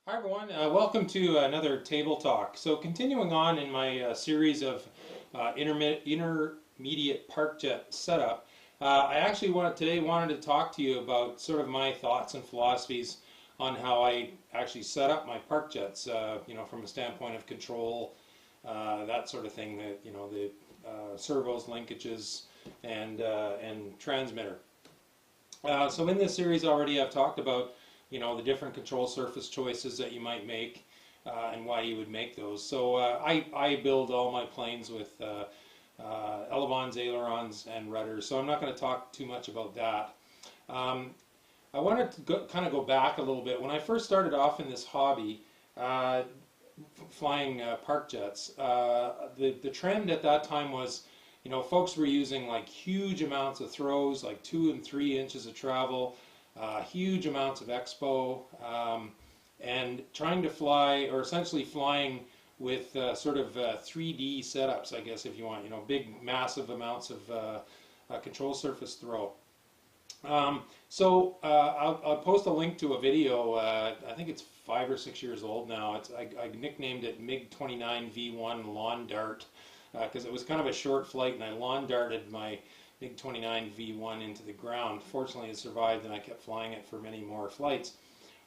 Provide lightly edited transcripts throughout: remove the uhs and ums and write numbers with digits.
Hi everyone, welcome to another table talk. So continuing on in my series of intermediate park jet setup, I actually today wanted to talk to you about sort of my thoughts and philosophies on how I actually set up my park jets, from a standpoint of control, that sort of thing, the servos, linkages, and transmitter. So in this series already I've talked about the different control surface choices that you might make and why you would make those. So I build all my planes with elevons, ailerons, and rudders, so I'm not going to talk too much about that. I wanted to kind of go back a little bit. When I first started off in this hobby, flying park jets, the trend at that time was, folks were using like huge amounts of throws, like 2 and 3 inches of travel, huge amounts of expo, and trying to fly, or essentially flying with sort of 3D setups, I guess, if you want, big massive amounts of control surface throw. I'll post a link to a video. I think it's 5 or 6 years old now. I nicknamed it MiG-29 V1 Lawn Dart because it was kind of a short flight, and I lawn darted my MiG-29 V1 into the ground. Fortunately, it survived, and I kept flying it for many more flights.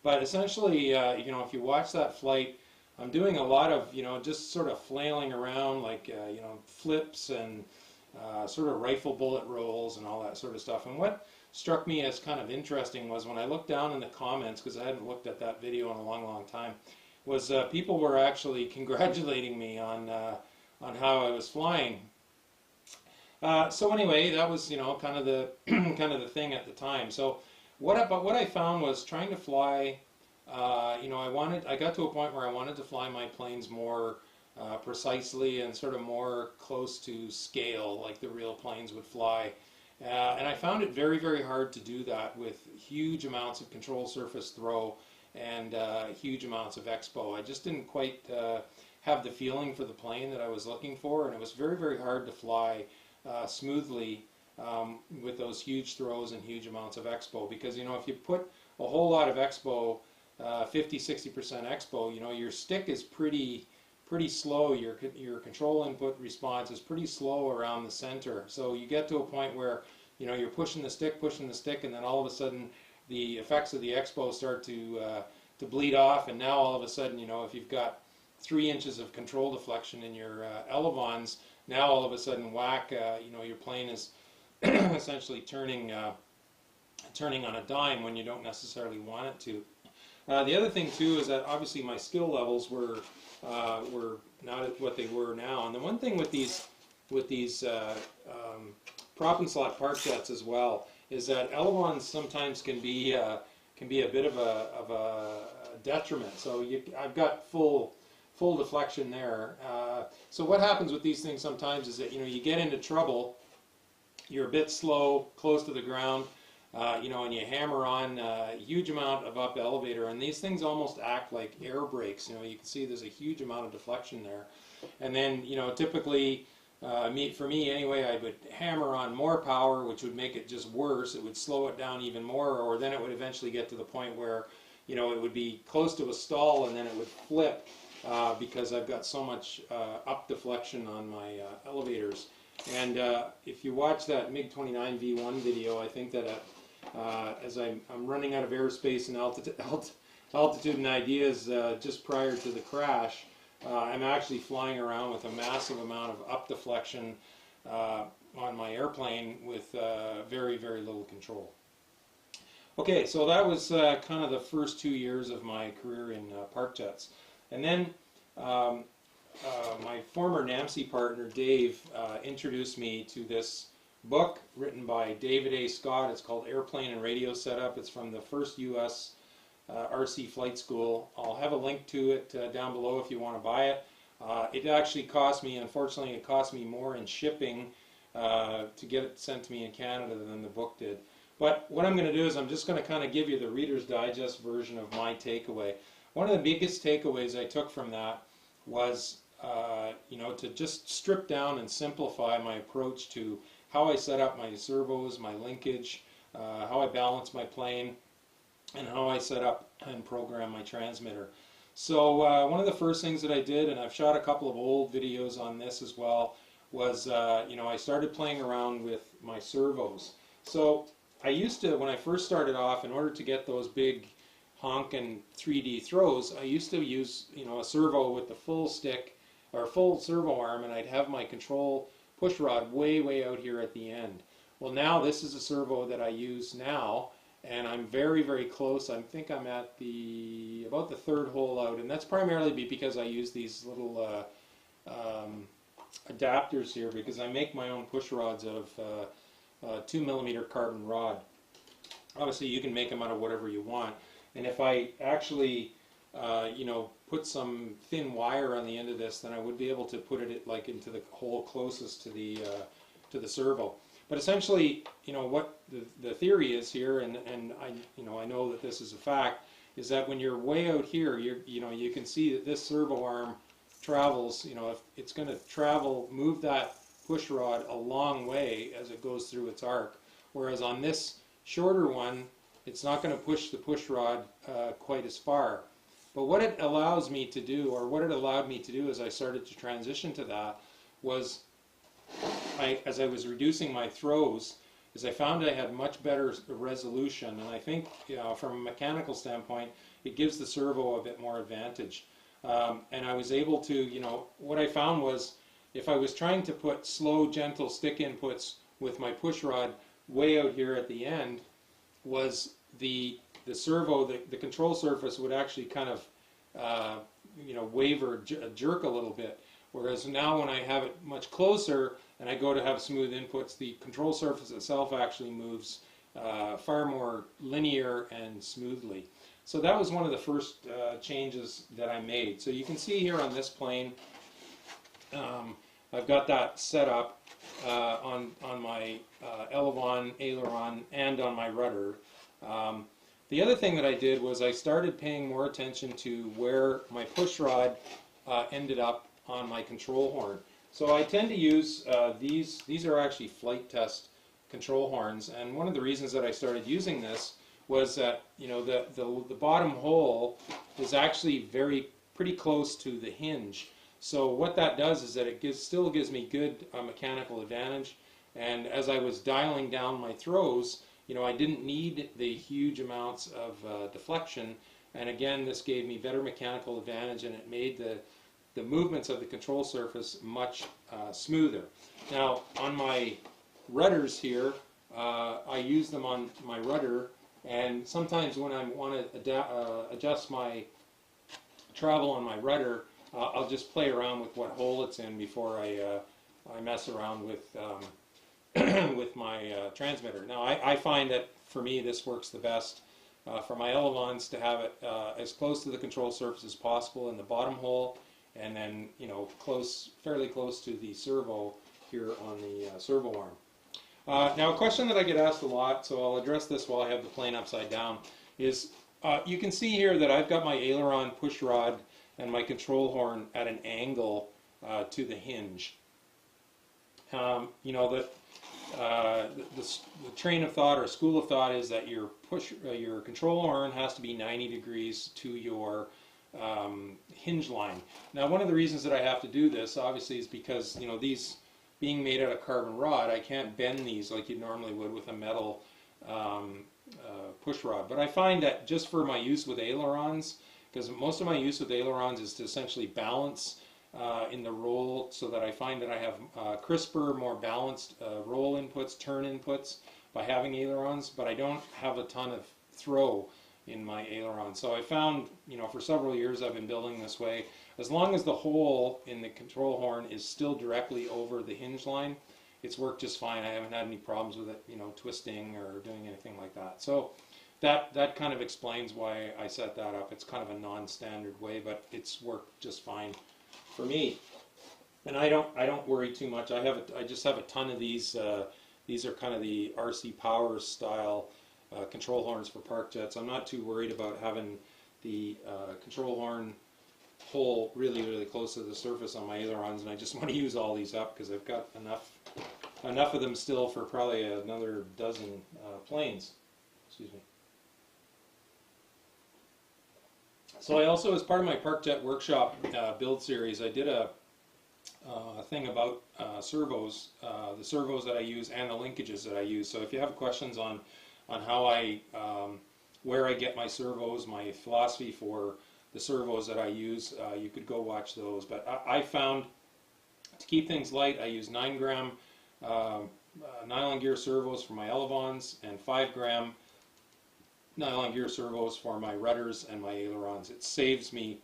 But essentially, if you watch that flight, I'm doing a lot of, just sort of flailing around, like, flips and sort of rifle bullet rolls and all that sort of stuff. And what struck me as kind of interesting was when I looked down in the comments, because I hadn't looked at that video in a long, long time, was people were actually congratulating me on how I was flying. So anyway, that was kind of the thing at the time. So what I found was trying to fly. I got to a point where I wanted to fly my planes more precisely and sort of more close to scale, like the real planes would fly. And I found it very, very hard to do that with huge amounts of control surface throw and huge amounts of expo. I just didn't quite have the feeling for the plane that I was looking for, and it was very, very hard to fly smoothly with those huge throws and huge amounts of expo, because if you put a whole lot of expo, 50-60% expo, your stick is pretty slow. Your control input response is pretty slow around the center, so you get to a point where you're pushing the stick, and then all of a sudden the effects of the expo start to bleed off, and now all of a sudden, if you've got 3 inches of control deflection in your elevons, now all of a sudden, whack, your plane is essentially turning on a dime when you don't necessarily want it to. The other thing too is that obviously my skill levels were not at what they were now. And the one thing with these prop and slot park jets as well is that elevons sometimes can be a bit of a detriment. So I've got full deflection there. So what happens with these things sometimes is that you get into trouble, you're a bit slow, close to the ground, and you hammer on a huge amount of up elevator, and these things almost act like air brakes. You can see there's a huge amount of deflection there. And then typically, for me anyway, I would hammer on more power, which would make it just worse. It would slow it down even more, or then it would eventually get to the point where it would be close to a stall, and then it would flip. Because I've got so much up deflection on my elevators. And if you watch that MiG-29 V1 video, I think that as I'm running out of airspace and altitude and ideas just prior to the crash, I'm actually flying around with a massive amount of up deflection on my airplane with very, very little control. Okay, so that was kind of the first 2 years of my career in park jets. And then my former NAMC partner, Dave, introduced me to this book written by David A. Scott. It's called Airplane and Radio Setup. It's from the first U.S. RC flight school. I'll have a link to it down below if you want to buy it. It actually cost me, unfortunately, it cost me more in shipping to get it sent to me in Canada than the book did. But what I'm going to do is I'm just going to kind of give you the Reader's Digest version of my takeaway. One of the biggest takeaways I took from that was, to just strip down and simplify my approach to how I set up my servos, my linkage, how I balance my plane, and how I set up and program my transmitter. So one of the first things that I did, and I've shot a couple of old videos on this as well, was I started playing around with my servos. So I used to, when I first started off, in order to get those big honkin' 3D throws, I used to use a servo with the full stick or full servo arm, and I'd have my control push rod way out here at the end. Well, now this is a servo that I use now, and I'm very close. I think I'm at about the third hole out, and that's primarily because I use these little adapters here, because I make my own push rods out of 2mm carbon rod. Obviously you can make them out of whatever you want, and if I actually put some thin wire on the end of this, then I would be able to put it like into the hole closest to the servo. But essentially, what the theory is here, and I know that this is a fact, is that when you're way out here, you can see that this servo arm travels. If it's going to move that push rod a long way as it goes through its arc, whereas on this shorter one, it's not going to push the push rod quite as far. But what it allows me to do, or what it allowed me to do as I started to transition to that, was as I was reducing my throws, is I found I had much better resolution, and I think from a mechanical standpoint, it gives the servo a bit more advantage. And I was able to, what I found was, if I was trying to put slow, gentle stick inputs with my push rod way out here at the end, was the servo, the control surface would actually kind of waver, jerk a little bit. Whereas now when I have it much closer and I go to have smooth inputs, the control surface itself actually moves far more linear and smoothly. So that was one of the first changes that I made. So you can see here on this plane, I've got that set up on my aileron, and on my rudder. The other thing that I did was I started paying more attention to where my push rod ended up on my control horn. So I tend to use these are actually flight test control horns, and one of the reasons that I started using this was that the bottom hole is actually pretty close to the hinge. So what that does is that it still gives me good mechanical advantage, and as I was dialing down my throws, I didn't need the huge amounts of deflection, and again this gave me better mechanical advantage, and it made the movements of the control surface much smoother. Now on my rudders here, I use them on my rudder, and sometimes when I want to adjust my travel on my rudder, I'll just play around with what hole it's in before I mess around with with my transmitter. Now I find that for me this works the best for my elevons, to have it as close to the control surface as possible in the bottom hole, and then fairly close to the servo here on the servo arm. Now a question that I get asked a lot, so I'll address this while I have the plane upside down, is you can see here that I've got my aileron push rod and my control horn at an angle to the hinge. The train of thought or school of thought is that your control horn has to be 90 degrees to your hinge line. Now one of the reasons that I have to do this obviously is because these being made out of carbon rod, I can't bend these like you normally would with a metal push rod. But I find that just for my use with ailerons, because most of my use with ailerons is to essentially balance in the roll, so that I find that I have crisper, more balanced roll inputs, turn inputs by having ailerons, but I don't have a ton of throw in my aileron. So I found, for several years I've been building this way. As long as the hole in the control horn is still directly over the hinge line, it's worked just fine. I haven't had any problems with it, twisting or doing anything like that. So that kind of explains why I set that up. It's kind of a non-standard way, but it's worked just fine for me. And I don't worry too much. I just have a ton of these. These are kind of the RC Power style control horns for park jets. I'm not too worried about having the control horn hole really close to the surface on my ailerons, and I just want to use all these up because I've got enough of them still for probably another dozen planes. Excuse me. So I also, as part of my ParkJet workshop build series, I did a thing about servos, the servos that I use and the linkages that I use. So if you have questions on how I, where I get my servos, my philosophy for the servos that I use, you could go watch those. But I found to keep things light, I use 9-gram nylon gear servos for my elevons and 5-gram nylon gear servos for my rudders and my ailerons. It saves me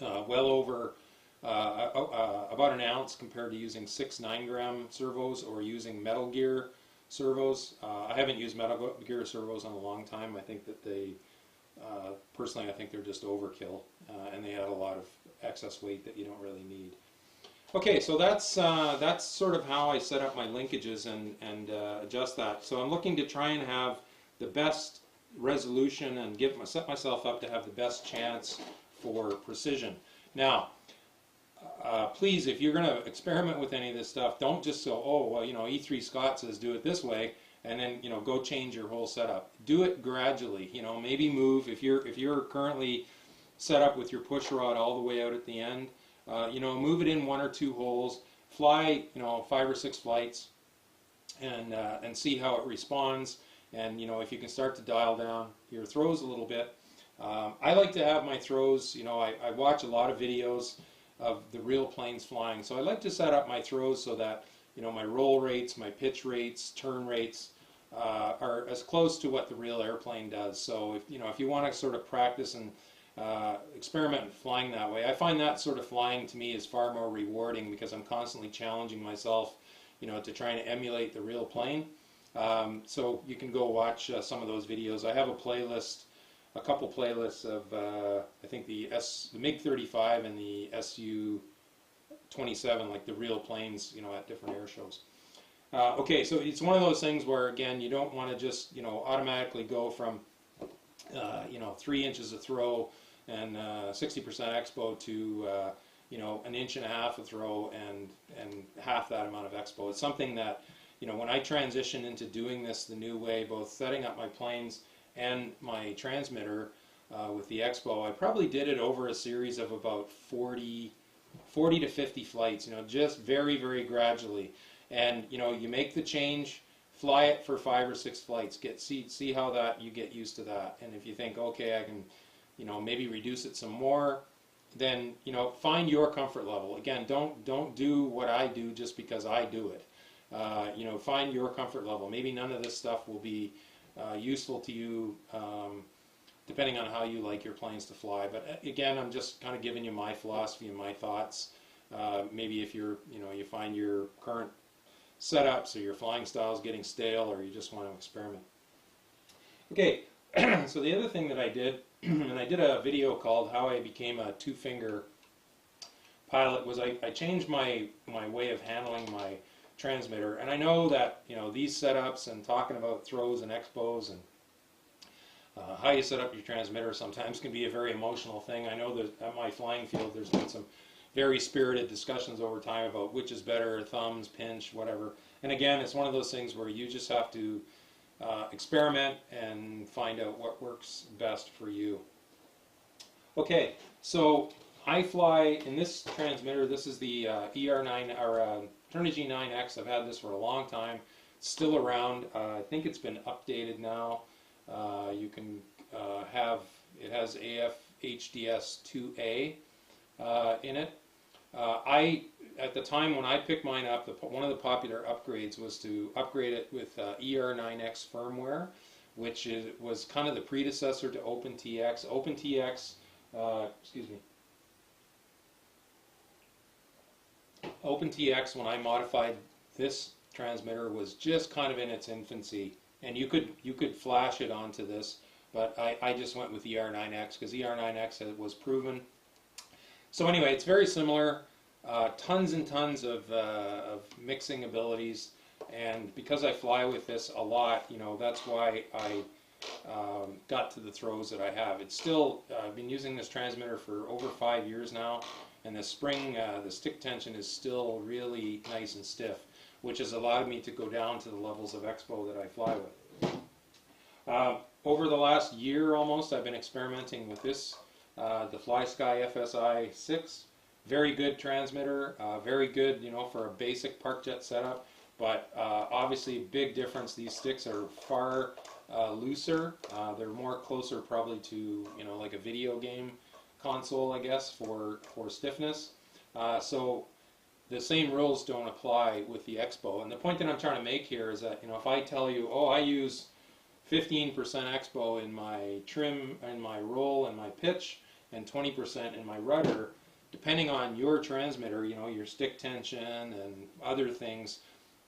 well over about an ounce compared to using 6 9-gram servos or using metal gear servos. I haven't used metal gear servos in a long time. I think that they, personally, I think they're just overkill, and they add a lot of excess weight that you don't really need. Okay, so that's sort of how I set up my linkages and adjust that. So I'm looking to try and have the best resolution and set myself up to have the best chance for precision. Now, please, if you're going to experiment with any of this stuff, don't just go, oh, well, you know, E3 Scott says do it this way, and then, you know, go change your whole setup. Do it gradually. You know, maybe move if you're currently set up with your push rod all the way out at the end. You know, move it in 1 or 2 holes. Fly, you know, 5 or 6 flights, and see how it responds. And you know, if you can start to dial down your throws a little bit. I like to have my throws. You know, I watch a lot of videos of the real planes flying, so I like to set up my throws so that, you know, my roll rates, my pitch rates, turn rates are as close to what the real airplane does. So if you know, if you want to sort of practice and experiment flying that way, I find that sort of flying to me is far more rewarding because I'm constantly challenging myself, you know, to try and emulate the real plane. So you can go watch some of those videos. I have a playlist, a couple playlists of I think the MiG-35 and the Su-27, like the real planes, you know, at different air shows. Okay, so it's one of those things where, again, you don't want to just, you know, automatically go from you know, 3 inches of throw and 60% expo to you know, 1.5 inches of throw and half that amount of expo. It's something that, you know, when I transition into doing this the new way, both setting up my planes and my transmitter with the expo, I probably did it over a series of about 40 to 50 flights, you know, just very, very gradually. And, you know, you make the change, fly it for 5 or 6 flights, see how that you get used to that. And if you think, okay, I can, you know, maybe reduce it some more, then, you know, find your comfort level. Again, don't do what I do just because I do it. You know, find your comfort level. Maybe none of this stuff will be useful to you, depending on how you like your planes to fly. But again, I'm just kind of giving you my philosophy and my thoughts. Maybe if you're, you know, you find your current setups or your flying styles getting stale, or you just want to experiment. Okay, so the other thing that I did, and I did a video called How I Became a Two-Finger Pilot, was I changed my way of handling my transmitter. And I know that, you know, these setups and talking about throws and expos and how you set up your transmitter sometimes can be a very emotional thing. I know that at my flying field there's been some very spirited discussions over time about which is better, thumbs, pinch, whatever. And again, it's one of those things where you just have to experiment and find out what works best for you. Okay, so I fly in this transmitter. This is the ER9 or Turnigy 9X. I've had this for a long time. It's still around. I think it's been updated now. You can have, it has AF HDS 2A in it. At the time when I picked mine up, one of the popular upgrades was to upgrade it with ER9X firmware, which was kind of the predecessor to OpenTX. OpenTX, OpenTX, when I modified this transmitter, was just kind of in its infancy, and you could flash it onto this, but I just went with ER9X because ER9X was proven. So anyway, it's very similar, tons and tons of mixing abilities, and because I fly with this a lot, you know, that's why I got to the throws that I have. It's still, I've been using this transmitter for over 5 years now, and the spring, the stick tension is still really nice and stiff, which has allowed me to go down to the levels of expo that I fly with. Over the last year almost, I've been experimenting with this the FlySky FSI 6. Very good transmitter, very good, you know, for a basic park jet setup. But obviously, big difference. These sticks are far looser. They're more closer, probably to, you know, like a video game console, I guess, for stiffness. So the same rules don't apply with the Expo. And the point that I'm trying to make here is that, you know, if I tell you, oh, I use 15% Expo in my trim, in my roll, and my pitch, and 20% in my rudder, depending on your transmitter, you know, your stick tension and other things,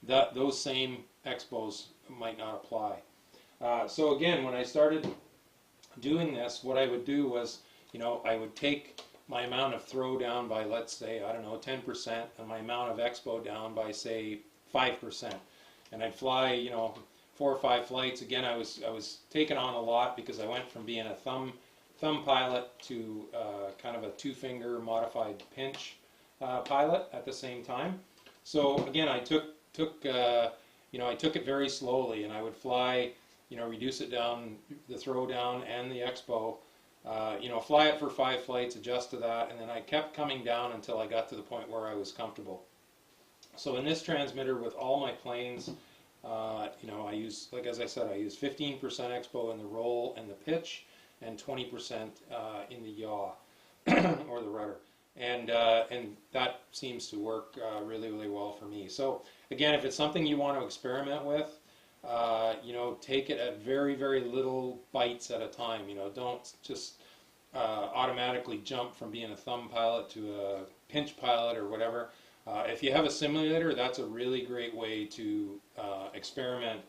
that those same Expos might not apply. So again, when I started doing this, what I would do was, you know, I would take my amount of throw down by, let's say, I don't know, 10%, and my amount of Expo down by, say, 5%. And I'd fly, you know, 4 or 5 flights. Again, I was taking on a lot because I went from being a thumb pilot to kind of a 2-finger modified pinch pilot at the same time. So again, I took you know, I took it very slowly, and I would fly, you know, reduce it down, the throw down and the Expo, you know, fly it for 5 flights, adjust to that, and then I kept coming down until I got to the point where I was comfortable. So in this transmitter with all my planes, you know, I use, like as I said, I use 15% Expo in the roll and the pitch, and 20% in the yaw or the rudder, and that seems to work really, really well for me. So again, if it's something you want to experiment with, you know, take it at very, very little bites at a time. You know, don't just automatically jump from being a thumb pilot to a pinch pilot or whatever. If you have a simulator, that's a really great way to experiment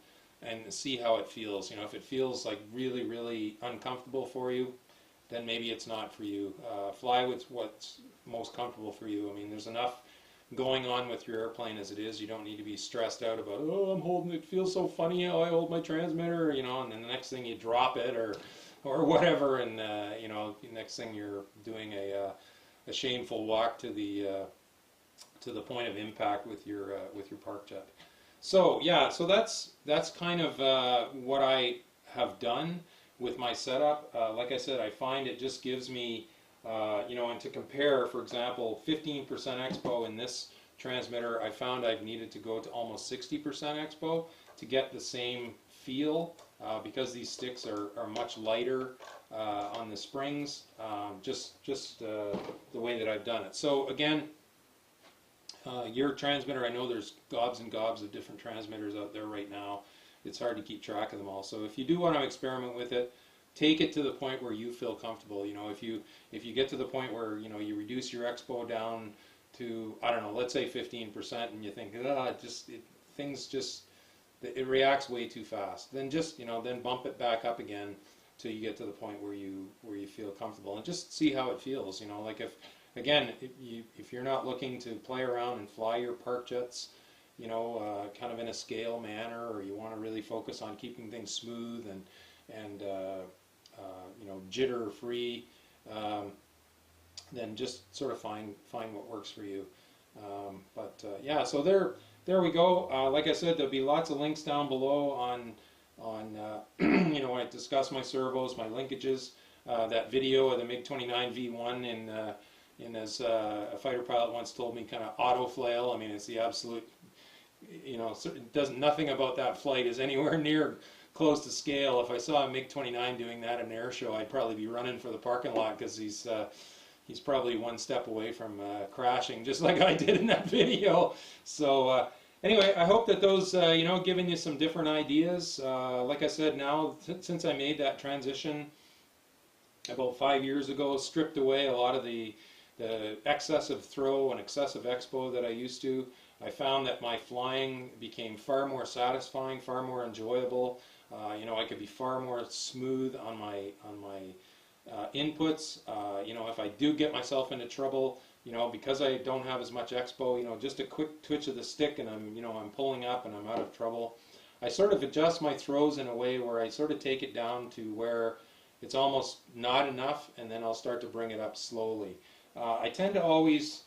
and see how it feels. You know, if it feels like really, really uncomfortable for you, then maybe it's not for you. Fly with what's most comfortable for you. I mean, there's enough going on with your airplane as it is. You don't need to be stressed out about, oh, I'm holding it, feels so funny how I hold my transmitter, you know, and then the next thing you drop it or whatever, and you know, the next thing you're doing a shameful walk to the point of impact with your park jet. So yeah, so that's kind of what I have done with my setup. Like I said, I find it just gives me, you know, and to compare, for example, 15% Expo in this transmitter, I found I've needed to go to almost 60% Expo to get the same feel, because these sticks are much lighter on the springs, just the way that I've done it. So again, your transmitter, I know there's gobs and gobs of different transmitters out there right now. It's hard to keep track of them all. So if you do want to experiment with it, take it to the point where you feel comfortable. You know, if you get to the point where, you know, you reduce your Expo down to, I don't know, let's say 15%, and you think, it reacts way too fast, then just, you know, then bump it back up again till you get to the point where you feel comfortable, and just see how it feels. You know, like if you're not looking to play around and fly your park jets, you know, kind of in a scale manner, or you want to really focus on keeping things smooth and you know, jitter free, then just sort of find what works for you. Yeah, so there we go. Like I said, there'll be lots of links down below on you know, I discuss my servos, my linkages, that video of the MiG-29 V1 in as a fighter pilot once told me, kind of auto flail. I mean, it's the absolute, you know, nothing about that flight is anywhere near close to scale. If I saw a MiG-29 doing that at an air show, I'd probably be running for the parking lot, because he's probably one step away from crashing, just like I did in that video. So anyway, I hope that those, you know, giving you some different ideas. Like I said, now, since I made that transition about 5 years ago, stripped away a lot of the excessive throw and excessive Expo that I used to, I found that my flying became far more satisfying, far more enjoyable. You know, I could be far more smooth on my inputs. You know, if I do get myself into trouble, you know, because I don't have as much Expo, you know, just a quick twitch of the stick and I'm pulling up and I'm out of trouble. I sort of adjust my throws in a way where I sort of take it down to where it's almost not enough, and then I'll start to bring it up slowly. I tend to always,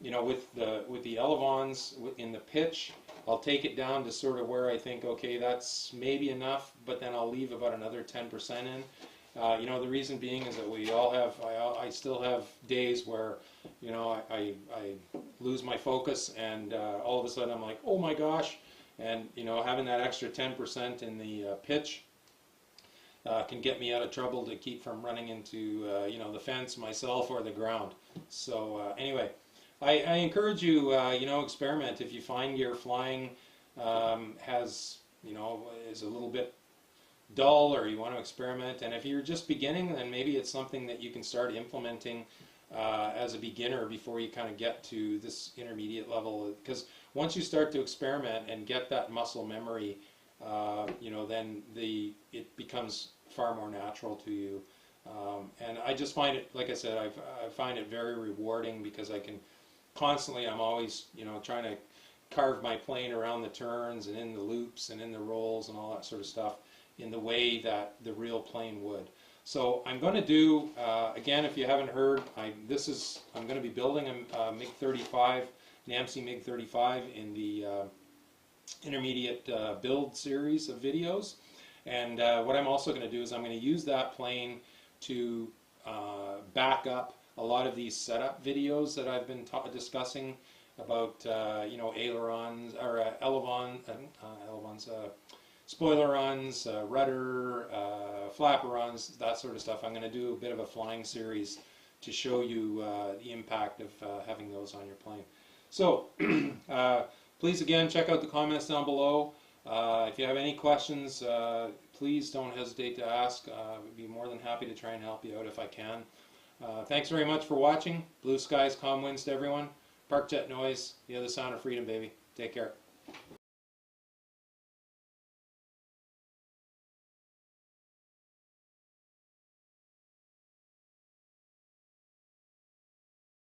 you know, with the elevons in the pitch, I'll take it down to sort of where I think, okay, that's maybe enough, but then I'll leave about another 10% in. You know, the reason being is that we all have, I still have days where, you know, I lose my focus, and all of a sudden I'm like, oh my gosh, and, you know, having that extra 10% in the pitch can get me out of trouble to keep from running into, you know, the fence, myself, or the ground. So anyway, I encourage you, you know, experiment. If you find your flying has, you know, is a little bit dull, or you want to experiment, and if you're just beginning, then maybe it's something that you can start implementing as a beginner before you kind of get to this intermediate level. Because once you start to experiment and get that muscle memory, you know, then it becomes far more natural to you. And I just find it, like I said, I find it very rewarding, because I can constantly, I'm always, you know, trying to carve my plane around the turns and in the loops and in the rolls and all that sort of stuff in the way that the real plane would. So I'm going to do, again, if you haven't heard, I'm going to be building a MiG-35, NAMC MiG-35 in the intermediate build series of videos. And what I'm also going to do is I'm going to use that plane to back up a lot of these setup videos that I've been discussing about, you know, ailerons, or elevons, spoilerons, rudder, flapperons, that sort of stuff. I'm going to do a bit of a flying series to show you the impact of having those on your plane. So please, again, check out the comments down below. If you have any questions, please don't hesitate to ask. I'd be more than happy to try and help you out if I can. Thanks very much for watching. Blue skies, calm winds to everyone. Park jet noise, the other sound of freedom, baby. Take care.